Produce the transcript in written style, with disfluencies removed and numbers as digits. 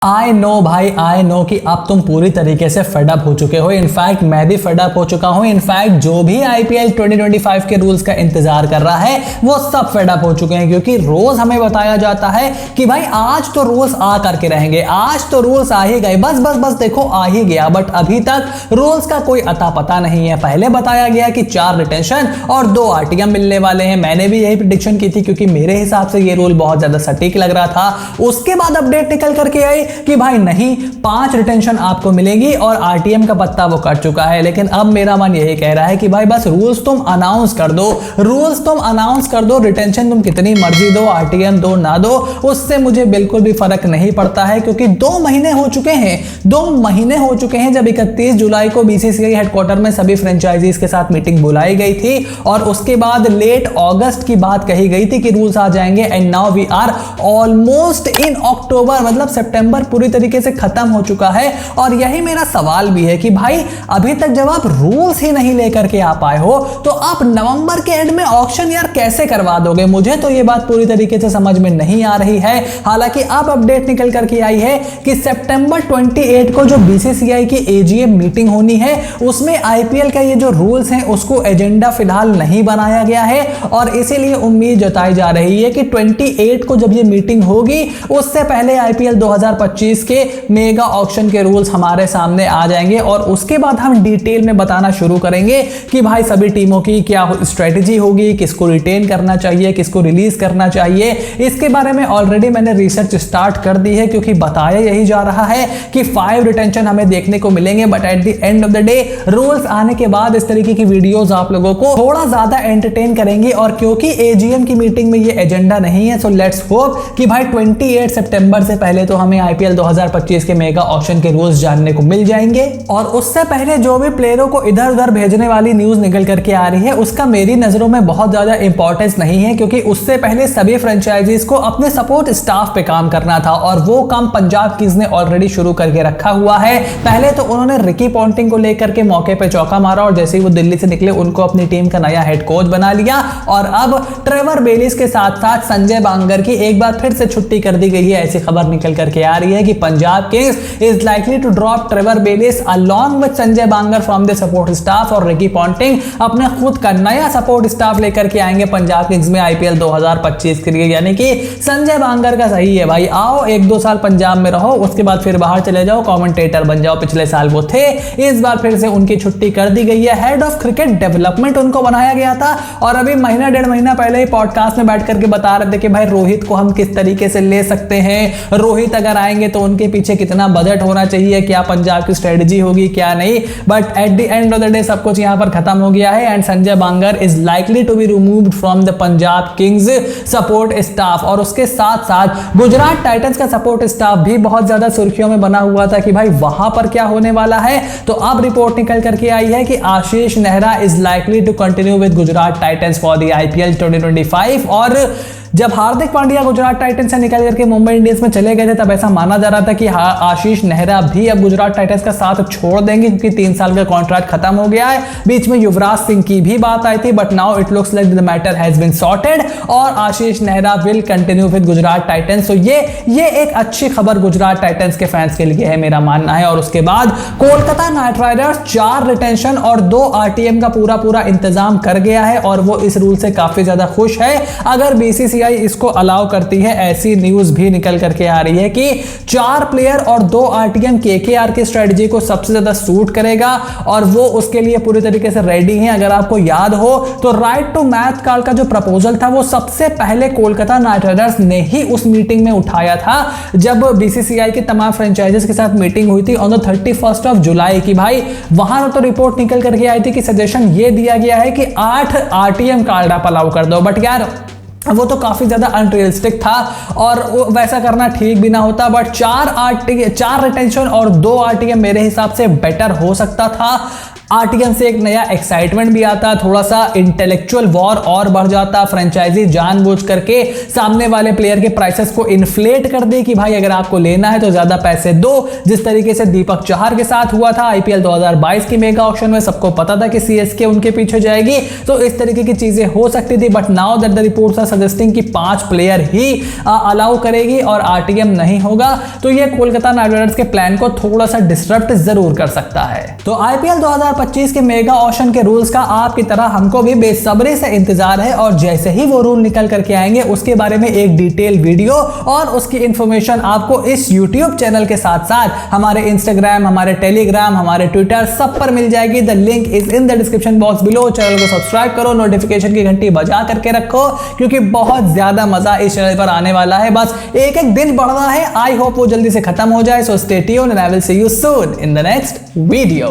I know भाई, I know कि अब तुम पूरी तरीके से फेडअप हो चुके हो। इनफैक्ट मैं भी फेडअप हो चुका हूं। इनफैक्ट जो भी आईपीएल 2025 के रूल्स का इंतजार कर रहा है वो सब फेडअप हो चुके हैं, क्योंकि रोज हमें बताया जाता है कि भाई आज तो रूल्स आ करके रहेंगे, आज तो रूल्स आ ही गए, बस बस बस देखो आ ही गया। बट अभी तक रूल्स का कोई अता पता नहीं है। पहले बताया गया कि 4 रिटेंशन और 2 आरटीएम मिलने वाले हैं। मैंने भी यही प्रेडिक्शन की थी, क्योंकि मेरे हिसाब से ये रूल बहुत ज्यादा सटीक लग रहा था। उसके बाद अपडेट निकल करके आई कि भाई नहीं, 5 रिटेंशन आपको मिलेगी और आरटीएम का पत्ता वो कट चुका है। लेकिन अब मेरा मन यही कह रहा है कि भाई बस रूल्स तुम अनाउंस कर दो, रूल्स तुम अनाउंस कर दो, रिटेंशन तुम कितनी मर्जी दो, आरटीएम दो ना दो, उससे मुझे बिल्कुल भी फर्क नहीं पड़ता है। क्योंकि 2 महीने हो चुके हैं, 2 महीने हो चुके हैं जब 31 जुलाई को बीसीसीआई हेडक्वार्टर में सभी फ्रेंचाइजीज के साथ मीटिंग बुलाई गई थी और उसके बाद लेट अगस्त की बात कही गई थी कि रूल्स आ जाएंगे। And now we are almost in October, मतलब सितंबर पूरी तरीके से खत्म हो चुका है। और यही मेरा सवाल भी है कि भाई अभी तक जब आप रूल्स ही नहीं लेकर के आ पाए हो तो आप नवंबर के एंड में ऑक्शन यार कैसे करवा दोगे? मुझे तो ये बात पूरी तरीके से समझ में नहीं आ रही है। हालांकि अब अपडेट निकल करके आई है कि सितंबर 28 को जो बीसीसीआई की एजीएम मीटिंग होनी है उसमें आईपीएल का ये जो रूल्स हैं उसको एजेंडा फिलहाल नहीं बनाया गया है और इसीलिए उम्मीद जताई जा रही है कि 28 को जब ये मीटिंग होगी उससे पहले आईपीएल 2025 के मेगा ऑक्शन के रूल्स हमारे सामने आ जाएंगे और उसके बाद हम डिटेल में बताना शुरू करेंगे कि भाई सभी टीमों की क्या स्ट्रेटेजी होगी, किसको रिटेन करना चाहिए, किसको रिलीज करना चाहिए। इसके बारे में ऑलरेडी मैंने रिसर्च स्टार्ट कर दी है, क्योंकि बताया यही जा रहा है कि 5 रिटेंशन हमें देखने को मिलेंगे। But at the end of the day rules आने के बाद इस तरीके की वीडियोस आप लोगों को थोड़ा ज्यादा एंटरटेन करेंगे। और क्योंकि एजीएम की मीटिंग में ये एजेंडा नहीं है, सो लेट्स होप कि भाई 28 सितंबर से पहले तो हमें आईपीएल 2025 के मेगा ऑक्शन के रूल्स जानने को मिल जाएंगे। और उससे पहले जो भी प्लेयरों को इधर उधर भेजने वाली न्यूज निकल करके आ रही है उसका मेरी नजरों में बहुत ज्यादा इंपॉर्टेंस नहीं है, क्योंकि उससे पहले सभी फ्रेंचाइजीज को अपने सपोर्ट स्टाफ पे काम करना था और वो काम पंजाब किंग्स ने ऑलरेडी शुरू करके रखा हुआ है। पहले तो उन्होंने रिकी पॉन्टिंग को लेकर के मौके पे चौका मारा और जैसे ही वो दिल्ली से निकले उनको अपनी टीम का नया हेड कोच बना लिया। और अब ट्रेवर बेलिस के साथ साथ संजय बांगर की एक बार फिर से छुट्टी कर दी गई है। ऐसी खबर निकल करके आ रही है कि Punjab Kings is likely to drop Trevor Bayliss along with Sanjay Bangar from the support staff और रिकी पॉन्टिंग अपने खुद का नया सपोर्ट स्टाफ लेकर के आएंगे पंजाब किंग्स में आईपीएल 2025 के लिए। यानी कि संजय बांगर का सही है भाई, आओ 1-2 साल पंजाब में रहो, उसके बाद फिर बाहर चले जाओ, कमेंटेटर बन जाओ। पिछले साल वो थे, इस बार फिर से उनकी छुट्टी कर दी गई है। हेड ऑफ क्रिकेट डेवलपमेंट उनको बनाया गया था और अभी महीना 1.5 महीना पहले ही पॉडकास्ट में बैठ करके बता रहे थे कि भाई रोहित को हम किस तरीके से ले सकते हैं, रोहित अगर आएंगे तो उनके पीछे कितना बजट होना चाहिए, क्या पंजाब की स्ट्रेटजी होगी क्या नहीं। But at the end of the day सब कुछ यहां पर खत्म हो गया है and Sanjay Bangar is likely to be removed from the Punjab kings support staff. और उसके साथ साथ गुजरात टाइटंस का सपोर्ट स्टाफ भी बहुत ज्यादा सुर्खियों में बना हुआ था कि भाई वहां पर क्या होने वाला है। तो अब रिपोर्ट निकल करके आई है कि Ashish Nehra is likely to continue with Gujarat Titans for the IPL 2025। और जब हार्दिक पांड्या गुजरात टाइटंस से निकल करके मुंबई इंडियंस में चले गए थे तब ऐसा माना जा रहा था कि आशीष नेहरा भी अब गुजरात टाइटंस का साथ छोड़ देंगे, क्योंकि 3 साल का कॉन्ट्रैक्ट खत्म हो गया है। बीच में युवराज सिंह की भी बात आई थी, but now it looks like the matter has been sorted और Ashish Nehra will continue with Gujarat Titans. तो ये एक अच्छी खबर गुजरात टाइटंस के फैंस के लिए है, मेरा मानना है। और उसके बाद कोलकाता नाइट राइडर्स 4 रिटेंशन और 2 आरटीएम का पूरा इंतजाम कर गया है और वो इस रूल से काफी ज्यादा खुश है। अगर बीसीसीआई इसको अलाउ करती है, ऐसी न्यूज भी निकल करके आ रही है कि 4 प्लेयर और 2 आरटीएम केकेआर की स्ट्रेटजी को सबसे ज्यादा सूट करेगा और वो उसके लिए पूरी तरीके से रेडी है। अगर आपको याद हो तो राइट टू मैच कार्ड का जो प्रपोजल था वो सबसे पहले कोलकाता नाइट राइडर्स ने ही उस मीटिंग में उठाया था जब बीसीसीआई की तमाम फ्रेंचाइजीज के साथ मीटिंग हुई थी ऑन द 31 जुलाई की। भाई वहां तो रिपोर्ट निकल करके आई थी कि सजेशन ये दिया गया है कि 8 आरटीएम कार्ड आप अलाउ कर दो। बट यार वो तो काफी ज्यादा अनरियलिस्टिक था और वैसा करना ठीक भी ना होता। बट 4 रिटेंशन और 2 आरटीएम मेरे हिसाब से बेटर हो सकता था। आरटीएम से एक नया एक्साइटमेंट भी आता, थोड़ा सा इंटेलेक्चुअल वॉर और बढ़ जाता, फ्रेंचाइजी जानबूझ करके सामने वाले प्लेयर के प्राइसेस को इन्फ्लेट कर दे कि भाई अगर आपको लेना है तो ज्यादा पैसे दो, जिस तरीके से दीपक चहर के साथ हुआ था आईपीएल 2022 की मेगा ऑक्शन में। सबको पता था कि सीएसके उनके पीछे जाएगी, तो इस तरीके की चीजें हो सकती थी। But now that the reports are suggesting कि 5 प्लेयर ही अलाउ करेगी और आरटीएम नहीं होगा, तो ये कोलकाता नाइट राइडर्स के प्लान को थोड़ा सा डिस्टर्ब जरूर कर सकता है। तो आईपीएल 2025 के मेगा ऑक्शन के रूल्स का आपकी तरह हमको भी बेसब्री से इंतजार है, और जैसे ही वो रूल निकल करके आएंगे उसके बारे में एक डिटेल वीडियो और उसकी इंफॉर्मेशन आपको इस YouTube चैनल के साथ साथ हमारे इंस्टाग्राम, हमारे टेलीग्राम, हमारे ट्विटर सब पर मिल जाएगी। The link is in the description box below. Channel को सब्सक्राइब करो, नोटिफिकेशन की घंटी बजा करके रखो, क्योंकि बहुत ज्यादा मजा इस चैनल पर आने वाला है। बस एक एक दिन बढ़ रहा है, आई होप वो जल्दी से खत्म हो जाए। So stay tuned and I will see you soon in the next video.